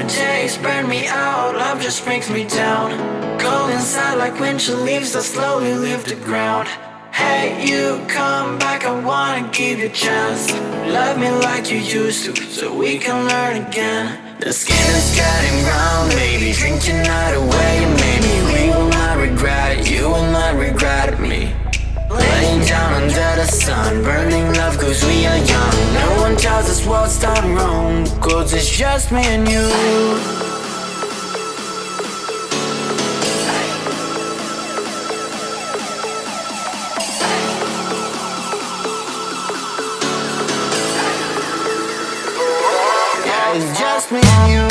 summer days burn me out, love just brings me down. Cold inside like winter leaves that slowly leave the ground. Hey, you come back, I wanna give you a chance. Love me like you used to, so we can learn again. The skin is getting round, baby, drink your night away. Maybe we will not regret it, you will not regret me. Laying down under the sun, burning love cause we are young. No one tells us what's done wrong, cause it's just me and you. It's just me and you.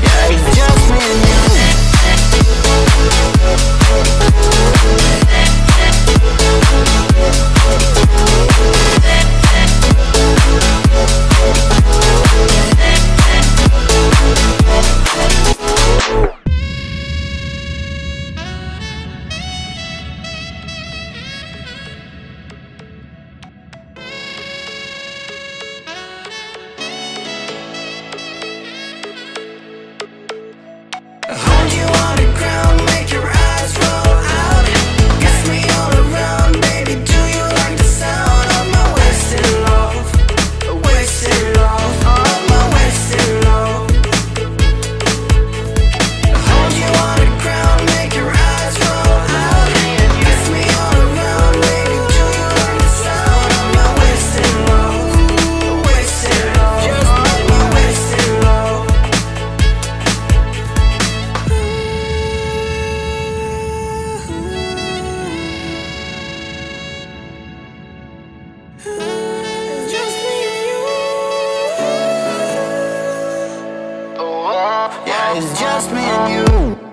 Yeah, it's just me and you. Hold you on the ground, make your eyes roll out. Kiss me all around, baby, do you like the sound of my wasted love? Wasted love, of my wasted love. Hold you on the ground, make your eyes roll out. Kiss me all around, baby, do you like the sound of my wasted love? Wasted love, just my wasted love. Yeah, it's just me and you.